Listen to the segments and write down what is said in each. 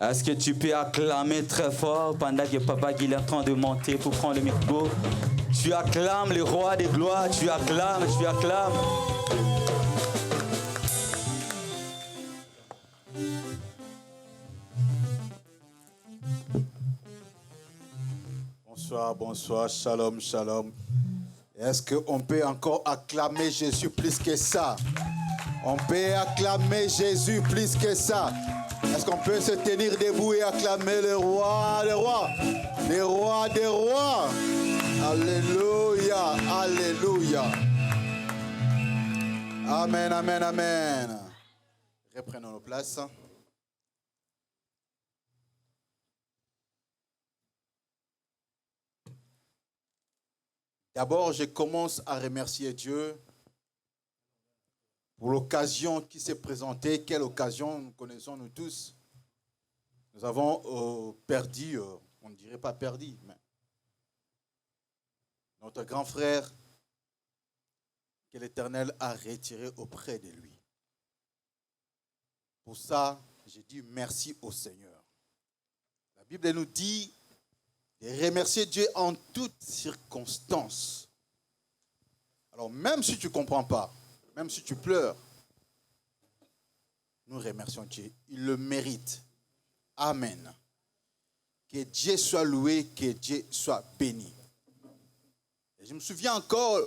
Est-ce que tu peux acclamer très fort pendant que Papa Guy est en train de monter pour prendre le micro? Tu acclames le roi des gloires, tu acclames, tu acclames. Bonsoir, bonsoir, shalom, shalom. Est-ce qu'on peut encore acclamer Jésus plus que ça? On peut acclamer Jésus plus que ça. Est-ce qu'on peut se tenir debout et acclamer le roi des rois? Le roi des rois. Alléluia, alléluia. Amen, amen, amen. Reprenons nos places. D'abord, je commence à remercier Dieu pour l'occasion qui s'est présentée. Quelle occasion, nous connaissons nous tous. Nous avons perdu, on ne dirait pas perdu, mais notre grand frère que l'Éternel a retiré auprès de lui. Pour ça, j'ai dit merci au Seigneur. La Bible nous dit de remercier Dieu en toutes circonstances. Alors, même si tu ne comprends pas, même si tu pleures, nous remercions Dieu. Il le mérite. Amen. Que Dieu soit loué, que Dieu soit béni. Et je me souviens encore,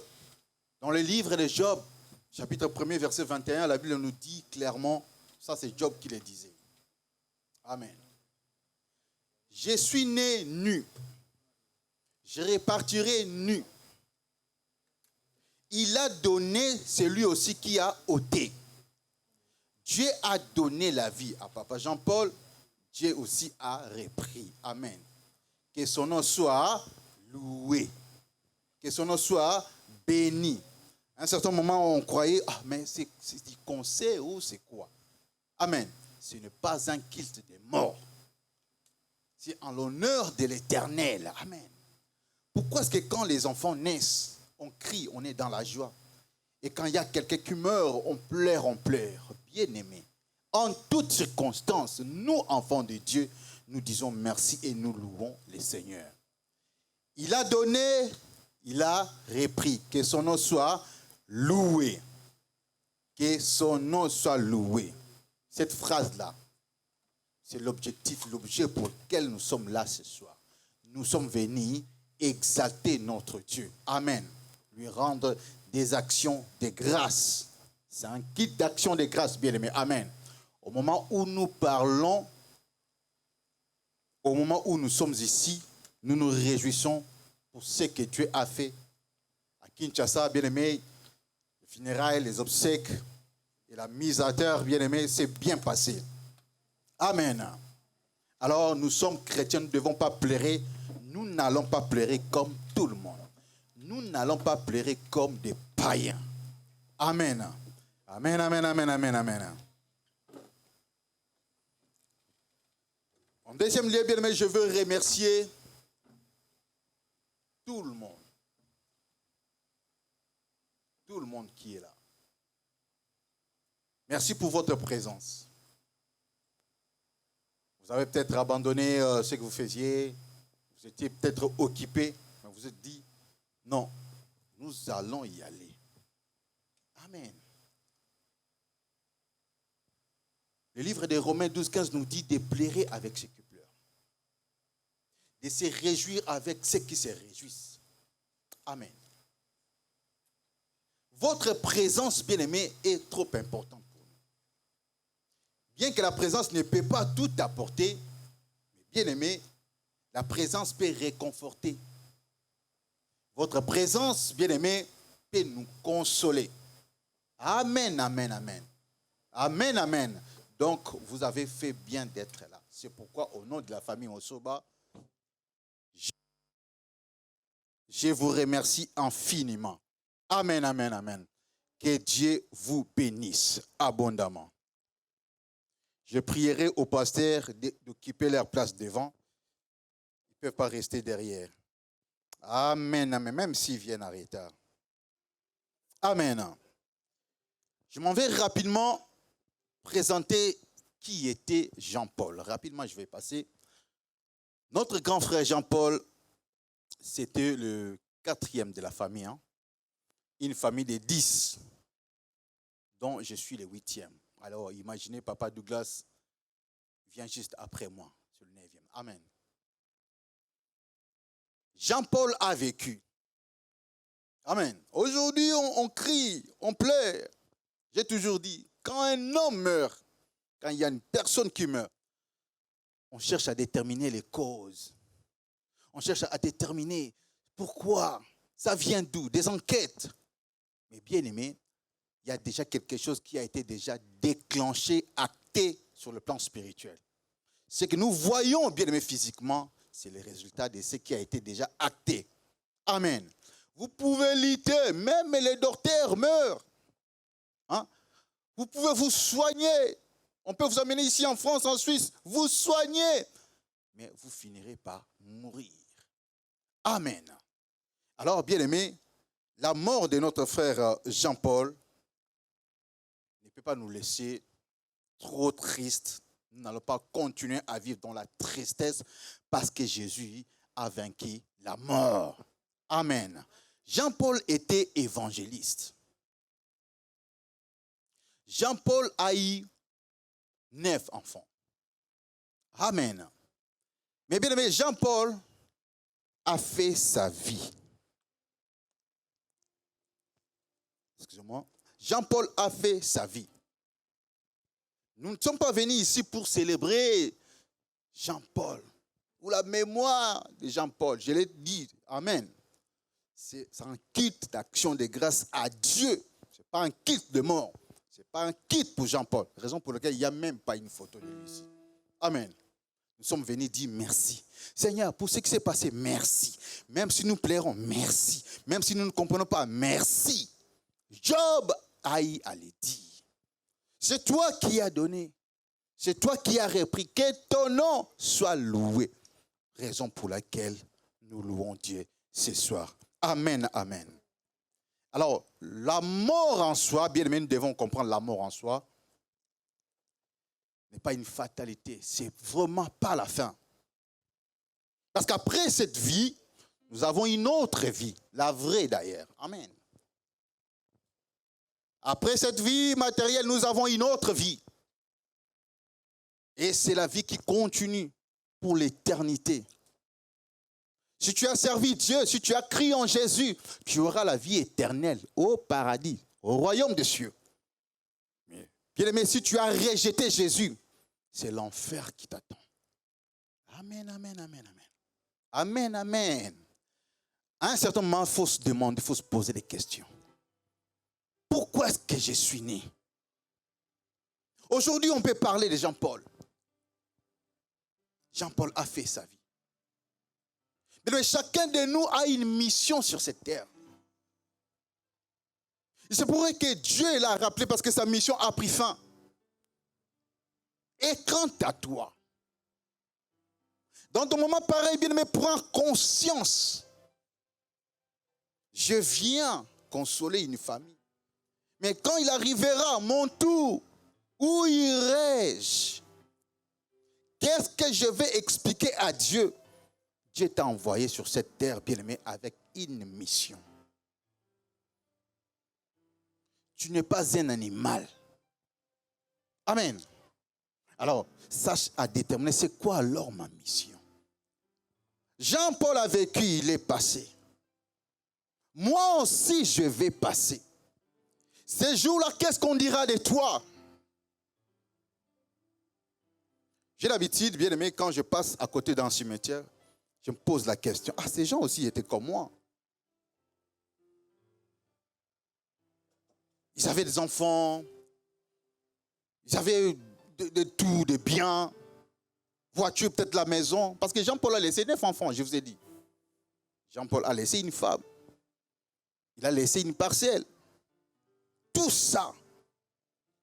dans le livre de Job, chapitre 1er, verset 21, la Bible nous dit clairement, ça c'est Job qui le disait. Amen. Je suis né nu. Je repartirai nu. Il a donné celui aussi qui a ôté. Dieu a donné la vie à Papa Jean-Paul. Dieu aussi a repris. Amen. Que son nom soit loué. Que son nom soit béni. À un certain moment, on croyait, ah, mais c'est du conseil ou c'est quoi? Amen. Ce n'est pas un culte des morts. C'est en l'honneur de l'Éternel. Amen. Pourquoi est-ce que quand les enfants naissent, on crie, on est dans la joie? Et quand il y a quelqu'un qui meurt, on pleure, on pleure. Bien-aimé, en toutes circonstances, nous, enfants de Dieu, nous disons merci et nous louons le Seigneur. Il a donné, il a repris. Que son nom soit loué. Que son nom soit loué. Cette phrase-là, c'est l'objectif, l'objet pour lequel nous sommes là ce soir. Nous sommes venus exalter notre Dieu. Amen. Lui rendre des actions de grâce. C'est un kit d'action de grâce, bien aimé. Amen. Au moment où nous parlons, au moment où nous sommes ici, nous nous réjouissons pour ce que Dieu a fait. À Kinshasa, bien aimé, les funérailles, les obsèques et la mise à terre, bien aimé, c'est bien passé. Amen. Alors, nous sommes chrétiens, nous ne devons pas pleurer. Nous n'allons pas pleurer comme tout le monde. Nous n'allons pas pleurer comme des païens. Amen. Amen, amen, amen, amen, amen. En deuxième lieu, bien aimé, je veux remercier tout le monde. Tout le monde qui est là. Merci pour votre présence. Vous avez peut-être abandonné ce que vous faisiez. Vous étiez peut-être occupé. Mais vous vous êtes dit, non, nous allons y aller. Amen. Le livre de Romains 12, 15 nous dit de pleurer avec ceux qui pleurent. De se réjouir avec ceux qui se réjouissent. Amen. Votre présence, bien-aimée, est trop importante pour nous. Bien que la présence ne peut pas tout apporter, mais bien-aimé, la présence peut réconforter. Votre présence, bien-aimé, peut nous consoler. Amen, amen, amen. Amen, amen. Donc, vous avez fait bien d'être là. C'est pourquoi, au nom de la famille Osoba, je vous remercie infiniment. Amen, amen, amen. Que Dieu vous bénisse abondamment. Je prierai aux pasteurs d'occuper leur place devant. Ils ne peuvent pas rester derrière. Amen, amen, même s'ils viennent en retard. Amen. Je m'en vais rapidement présenter qui était Jean-Paul. Rapidement, je vais passer. Notre grand frère Jean-Paul, c'était le 4e de la famille. Une famille de 10, dont je suis le 8e. Alors, imaginez, Papa Douglas vient juste après moi, c'est le 9e. Amen. Jean-Paul a vécu. Amen. Aujourd'hui, on crie, on pleure. J'ai toujours dit, quand un homme meurt, quand il y a une personne qui meurt, on cherche à déterminer les causes. On cherche à déterminer pourquoi, ça vient d'où, des enquêtes. Mais bien aimé, il y a déjà quelque chose qui a été déjà déclenché, acté sur le plan spirituel. Ce que nous voyons, bien aimé, physiquement, c'est le résultat de ce qui a été déjà acté. Amen. Vous pouvez lutter, même les docteurs meurent. Vous pouvez vous soigner. On peut vous amener ici en France, en Suisse, vous soigner. Mais vous finirez par mourir. Amen. Alors, bien aimé, la mort de notre frère Jean-Paul ne peut pas nous laisser trop tristes. Nous n'allons pas continuer à vivre dans la tristesse parce que Jésus a vaincu la mort. Amen. Jean-Paul était évangéliste. Jean-Paul a eu 9 enfants. Amen. Mais bien aimé, Jean-Paul a fait sa vie. Excusez-moi. Jean-Paul a fait sa vie. Nous ne sommes pas venus ici pour célébrer Jean-Paul ou la mémoire de Jean-Paul. Je l'ai dit. Amen. C'est un kit d'action de grâce à Dieu. Ce n'est pas un kit de mort. Ce n'est pas un kit pour Jean-Paul. Raison pour laquelle il n'y a même pas une photo de lui ici. Amen. Nous sommes venus dire merci. Seigneur, pour ce qui s'est passé, merci. Même si nous pleurons, merci. Même si nous ne comprenons pas, merci. Job a eu à le dire. C'est toi qui as donné. C'est toi qui as repris. Que ton nom soit loué. Raison pour laquelle nous louons Dieu ce soir. Amen, amen. Alors, la mort en soi, bien aimé, nous devons comprendre la mort en soi, n'est pas une fatalité. C'est vraiment pas la fin. Parce qu'après cette vie, nous avons une autre vie. La vraie d'ailleurs. Amen. Après cette vie matérielle, nous avons une autre vie. Et c'est la vie qui continue pour l'éternité. Si tu as servi Dieu, si tu as crié en Jésus, tu auras la vie éternelle au paradis, au royaume des cieux. Bien aimé, si tu as rejeté Jésus, c'est l'enfer qui t'attend. Amen, amen, amen, amen. Amen, amen. À un certain moment, il faut se demander, il faut se poser des questions. Pourquoi est-ce que je suis né? Aujourd'hui, on peut parler de Jean-Paul. Jean-Paul a fait sa vie. Mais chacun de nous a une mission sur cette terre. Il se pourrait que Dieu l'a rappelé parce que sa mission a pris fin. Et quant à toi, dans ton moment pareil, bien aimé, prends conscience. Je viens consoler une famille. Mais quand il arrivera mon tour, où irai-je? Qu'est-ce que je vais expliquer à Dieu? Dieu t'a envoyé sur cette terre, bien-aimé, avec une mission. Tu n'es pas un animal. Amen. Alors, sache à déterminer, c'est quoi alors ma mission? Jean-Paul a vécu, il est passé. Moi aussi, je vais passer. Ces jours-là, qu'est-ce qu'on dira de toi? J'ai l'habitude, bien aimé, quand je passe à côté d'un cimetière, je me pose la question, ces gens aussi étaient comme moi. Ils avaient des enfants, ils avaient de tout, de biens, voiture, peut-être la maison. Parce que Jean-Paul a laissé 9 enfants, je vous ai dit. Jean-Paul a laissé une femme. Il a laissé une parcelle. Tout ça.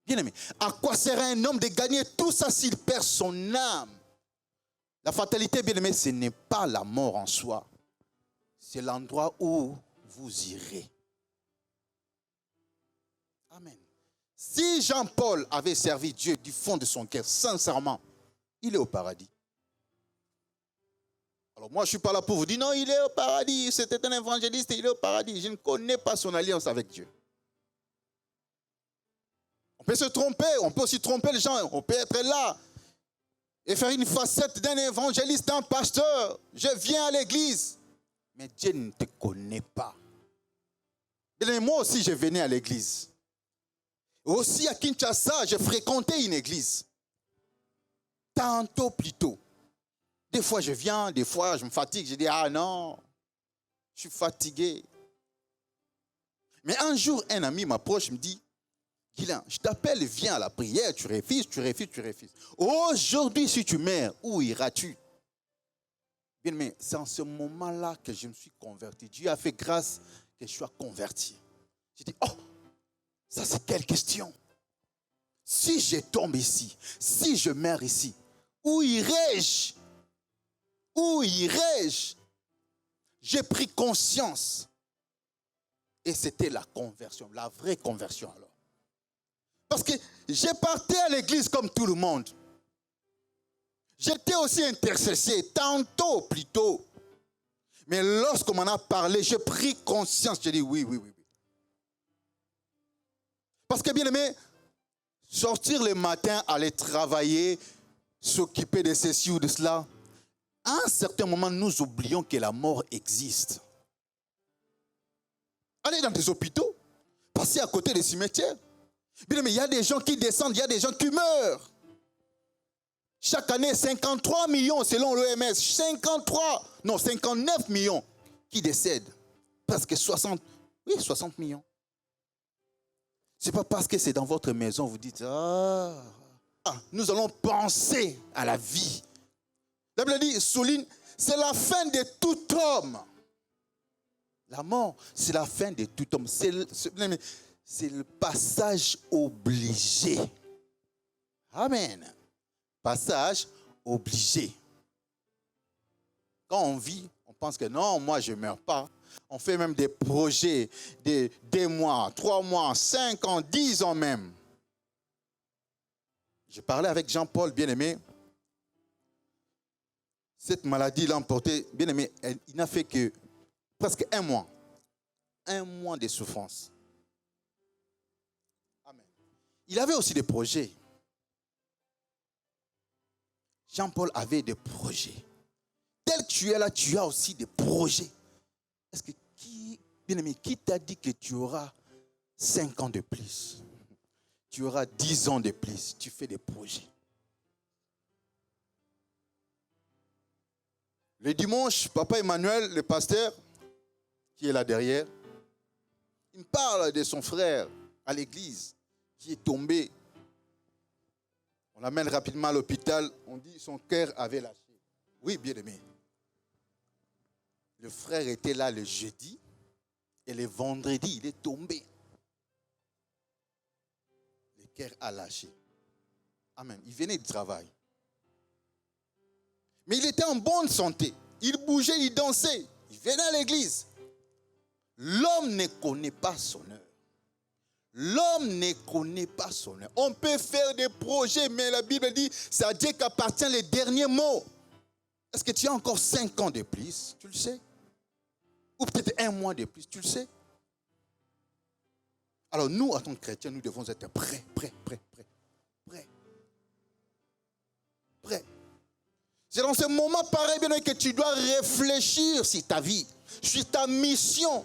Bien aimé, à quoi sert un homme de gagner tout ça s'il perd son âme? La fatalité, bien aimé, ce n'est pas la mort en soi. C'est l'endroit où vous irez. Amen. Si Jean-Paul avait servi Dieu du fond de son cœur, sincèrement, il est au paradis. Alors moi, je ne suis pas là pour vous dire, non, il est au paradis, c'était un évangéliste, il est au paradis. Je ne connais pas son alliance avec Dieu. On peut se tromper, on peut aussi tromper les gens, on peut être là et faire une facette d'un évangéliste, d'un pasteur. Je viens à l'église, mais Dieu ne te connaît pas. Et moi aussi, je venais à l'église. Aussi à Kinshasa, je fréquentais une église. Tantôt plus tôt. Des fois, je viens, des fois, je me fatigue. Je dis, ah non, je suis fatigué. Mais un jour, un ami m'approche, me dit, Guilain, je t'appelle, viens à la prière, tu refuses, tu refuses, tu refuses. Aujourd'hui, si tu meurs, où iras-tu? Bien, mais c'est en ce moment-là que je me suis converti. Dieu a fait grâce que je sois converti. J'ai dit, oh, ça c'est quelle question? Si je tombe ici, si je meurs ici, où irai-je? Où irai-je? J'ai pris conscience. Et c'était la conversion, la vraie conversion alors. Parce que j'ai parti à l'église comme tout le monde. J'étais aussi intercessé, tantôt plutôt. Mais lorsqu'on m'en a parlé, j'ai pris conscience. J'ai dit oui. Parce que bien aimé, sortir le matin, aller travailler, s'occuper de ceci ou de cela, à un certain moment, nous oublions que la mort existe. Aller dans des hôpitaux, passer à côté des cimetières. Bien aimé, il y a des gens qui descendent, il y a des gens qui meurent. Chaque année, 53 millions selon l'OMS, 59 millions qui décèdent. Presque 60 millions. Ce n'est pas parce que c'est dans votre maison, vous dites, nous allons penser à la vie. La Bible dit, souligne, c'est la fin de tout homme. La mort, c'est la fin de tout homme. C'est le passage obligé. Amen. Passage obligé. Quand on vit, on pense que non, moi je ne meurs pas. On fait même des projets de 2 mois, 3 mois, 5 ans, 10 ans même. J'ai parlé avec Jean-Paul, bien-aimé. Cette maladie l'a emporté, bien-aimé, il n'a fait que presque 1 mois. 1 mois de souffrance. Amen. Il avait aussi des projets. Jean-Paul avait des projets. Tel que tu es là, tu as aussi des projets. Est-ce que bien-aimé, qui t'a dit que tu auras 5 ans de plus? Tu auras 10 ans de plus. Tu fais des projets. Le dimanche, Papa Emmanuel, le pasteur, qui est là derrière, il me parle de son frère à l'église qui est tombé. On l'amène rapidement à l'hôpital. On dit que son cœur avait lâché. Oui, bien aimé. Le frère était là le jeudi et le vendredi, il est tombé. Le cœur a lâché. Amen. Il venait du travail. Mais il était en bonne santé. Il bougeait, il dansait. Il venait à l'église. L'homme ne connaît pas son heure. L'homme ne connaît pas son heure. On peut faire des projets, mais la Bible dit, c'est à Dieu qu'appartient les derniers mots. Est-ce que tu as encore 5 ans de plus? Tu le sais? Ou peut-être 1 mois de plus? Tu le sais? Alors nous, en tant que chrétiens, nous devons être prêts. C'est dans ce moment pareil, bien que tu dois réfléchir sur ta vie, sur ta mission.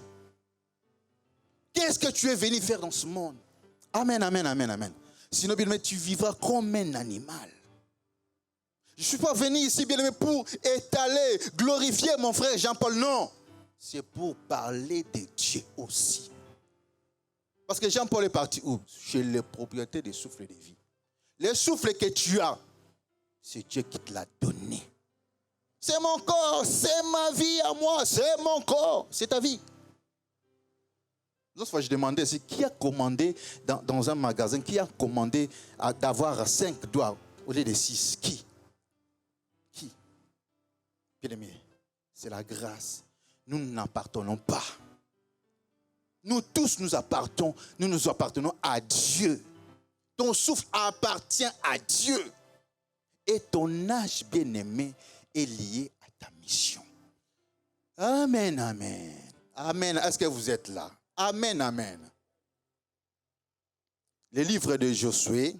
Qu'est-ce que tu es venu faire dans ce monde? Amen. Sinon, bien aimé, tu vivras comme un animal. Je ne suis pas venu ici, bien aimé, pour étaler, glorifier mon frère Jean-Paul. Non. C'est pour parler de Dieu aussi. Parce que Jean-Paul est parti où? Chez le propriétaire des souffles de vie. Les souffles que tu as, c'est Dieu qui te l'a donné. C'est mon corps, c'est ma vie à moi, c'est mon corps, c'est ta vie. L'autre fois, je demandais, qui a commandé dans un magasin, qui a commandé d'avoir 5 doigts au lieu de 6? Qui? Bien-aimé, c'est la grâce. Nous n'appartenons pas. Nous tous nous appartenons à Dieu. Ton souffle appartient à Dieu. Et ton âge bien-aimé est lié à ta mission. Amen, amen. Amen. Est-ce que vous êtes là? Amen, amen. Le livre de Josué,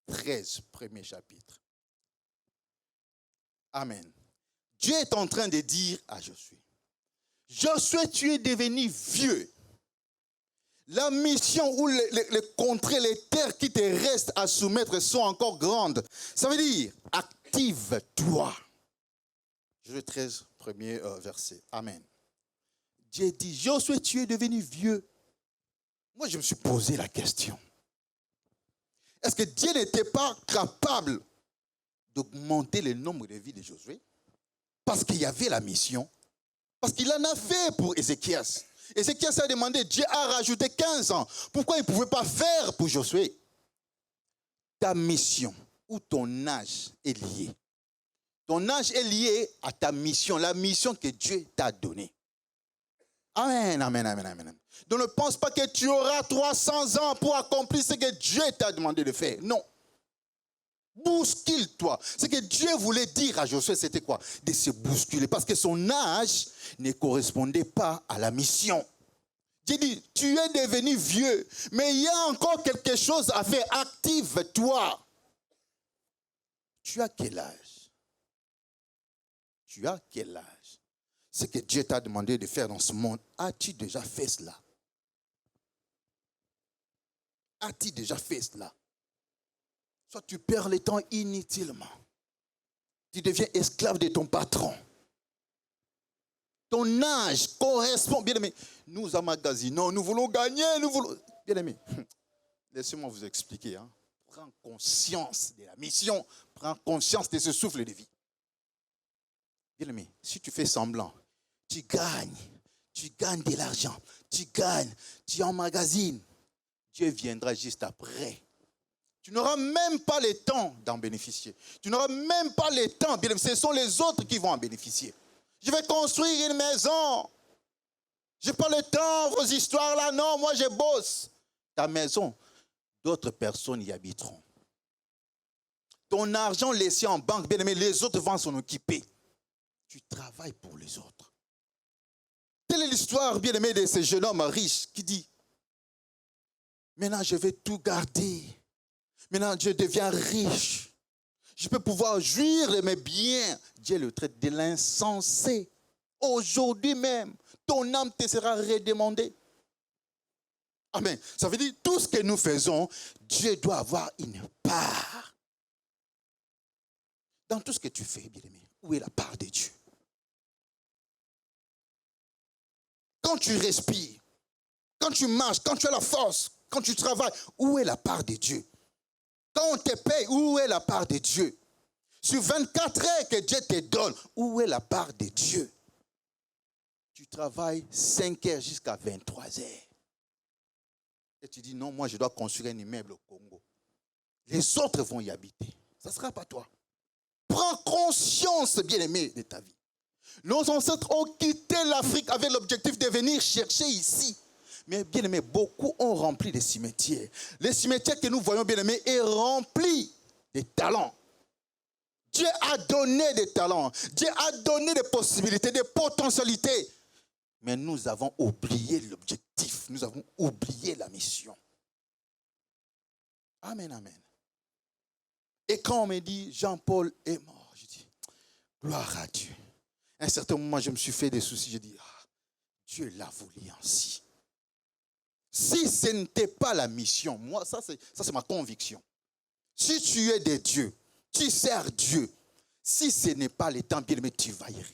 13, premier chapitre. Amen. Dieu est en train de dire à Josué, Josué, tu es devenu vieux. La mission ou les contrées, les terres qui te restent à soumettre sont encore grandes. Ça veut dire, active-toi. Josué 13, premier verset. Amen. Dieu dit, Josué, tu es devenu vieux. Moi, je me suis posé la question. Est-ce que Dieu n'était pas capable d'augmenter le nombre de vies de Josué? Parce qu'il y avait la mission. Parce qu'il en a fait pour Ézéchias. Ézéchias a demandé, Dieu a rajouté 15 ans. Pourquoi il ne pouvait pas faire pour Josué? Ta mission ou ton âge est lié. Ton âge est lié à ta mission, la mission que Dieu t'a donnée. Amen, amen, amen, amen. Donc ne pense pas que tu auras 300 ans pour accomplir ce que Dieu t'a demandé de faire. Non. Bouscule-toi. Ce que Dieu voulait dire à Josué, c'était quoi? De se bousculer. Parce que son âge ne correspondait pas à la mission. Dieu dit, tu es devenu vieux, mais il y a encore quelque chose à faire. Active-toi. Tu as quel âge? Tu as quel âge? Ce que Dieu t'a demandé de faire dans ce monde, as-tu déjà fait cela? As-tu déjà fait cela? Soit tu perds le temps inutilement. Tu deviens esclave de ton patron. Ton âge correspond, bien aimé. Nous emmagasinons, nous voulons gagner, nous voulons... Bien aimé, laissez-moi vous expliquer. Hein. Prends conscience de la mission. Prends conscience de ce souffle de vie. Bien aimé, si tu fais semblant, tu gagnes de l'argent, tu emmagasines. Dieu viendra juste après. Tu n'auras même pas le temps d'en bénéficier. Tu n'auras même pas le temps. Bien aimé, ce sont les autres qui vont en bénéficier. Je vais construire une maison. Je n'ai pas le temps, vos histoires là, non, moi je bosse. Ta maison, d'autres personnes y habiteront. Ton argent laissé en banque, bien aimé, les autres vont s'en occuper. Tu travailles pour les autres. Telle est l'histoire, bien aimé, de ce jeune homme riche qui dit, maintenant je vais tout garder. Maintenant je deviens riche. Je peux pouvoir jouir de mes biens. Dieu le traite de l'insensé. Aujourd'hui même, ton âme te sera redemandée. Amen. Ça veut dire tout ce que nous faisons, Dieu doit avoir une part. Dans tout ce que tu fais, bien-aimé, où est la part de Dieu? Quand tu respires, quand tu marches, quand tu as la force, quand tu travailles, où est la part de Dieu? Quand on te paye, où est la part de Dieu? Sur 24 heures que Dieu te donne, où est la part de Dieu? Tu travailles 5 heures jusqu'à 23 heures. Et tu dis, non, moi je dois construire un immeuble au Congo. Les autres vont y habiter. Ça ne sera pas toi. Prends conscience, bien-aimé, de ta vie. Nos ancêtres ont quitté l'Afrique avec l'objectif de venir chercher ici. Mais bien-aimé, beaucoup ont rempli les cimetières. Les cimetières que nous voyons, bien-aimé, est rempli de talents. Dieu a donné des talents. Dieu a donné des possibilités, des potentialités. Mais nous avons oublié l'objectif. Nous avons oublié la mission. Amen, amen. Et quand on me dit, Jean-Paul est mort, je dis, gloire à Dieu. À un certain moment, je me suis fait des soucis. Je dis, Dieu l'a voulu ainsi. Si ce n'était pas la mission, moi, ça c'est ma conviction. Si tu es de Dieu, tu sers Dieu. Si ce n'est pas le temps, bien aimé, tu vas y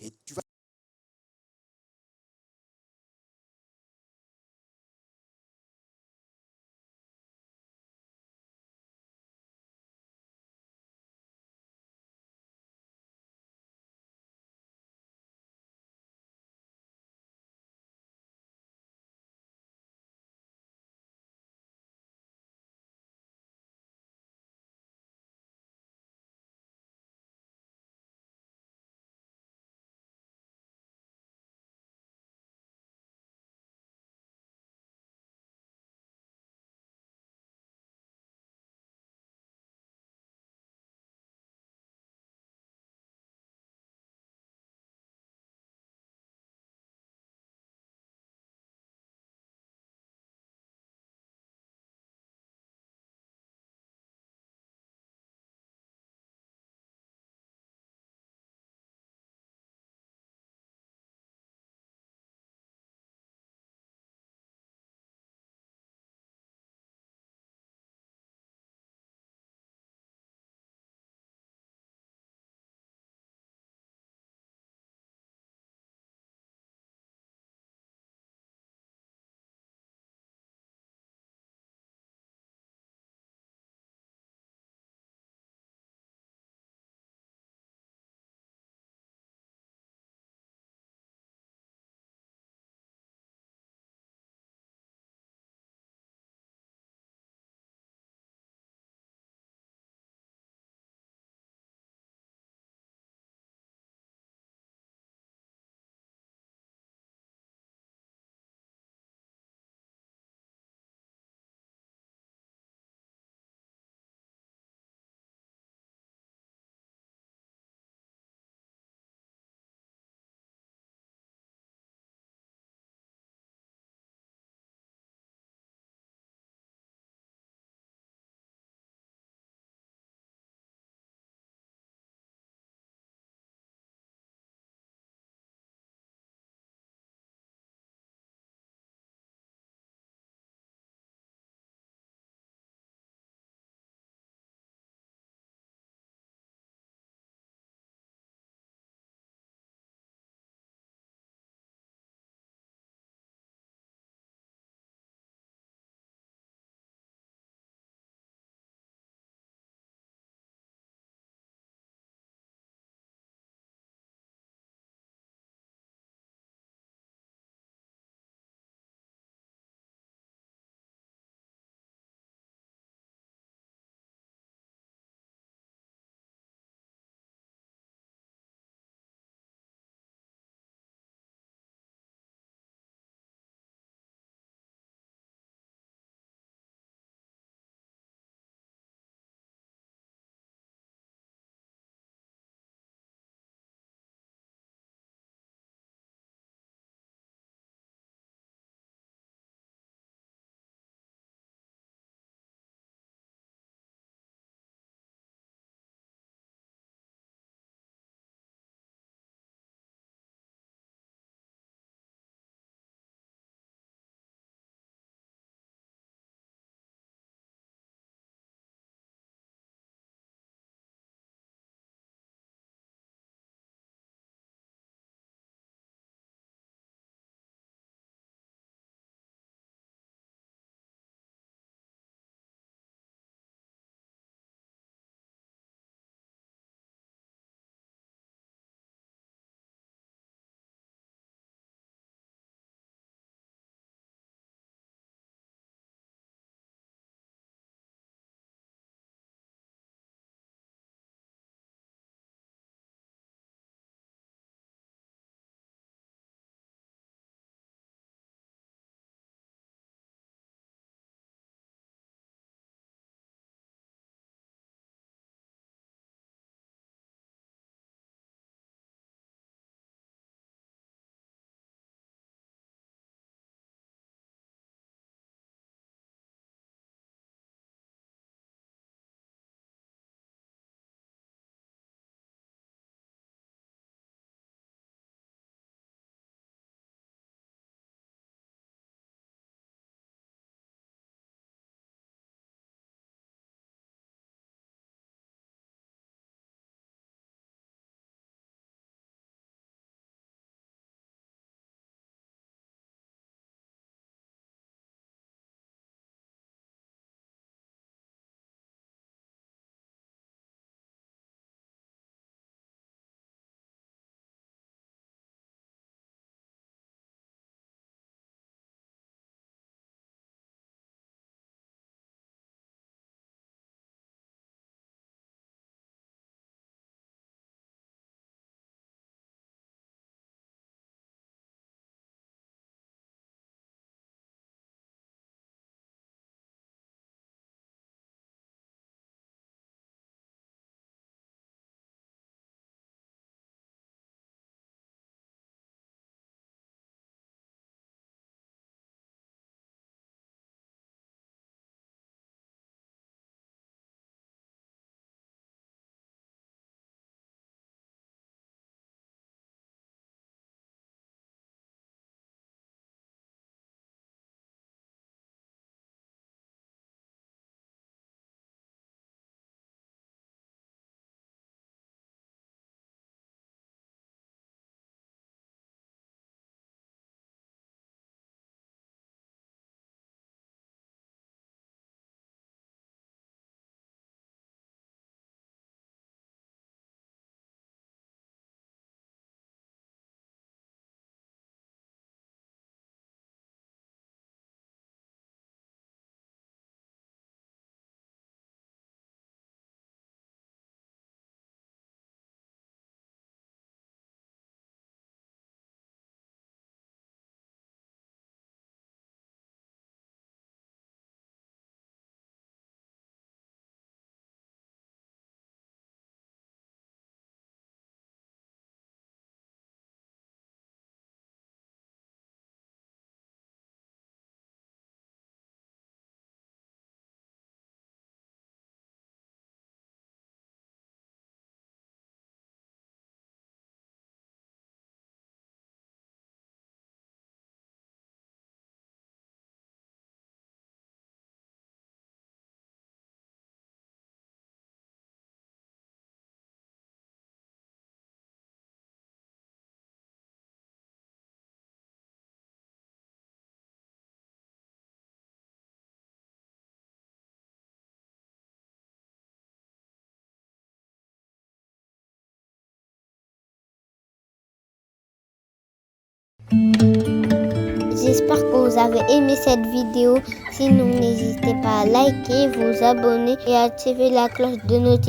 J'espère que vous avez aimé cette vidéo. Sinon, n'hésitez pas à liker, vous abonner et activer la cloche de notification.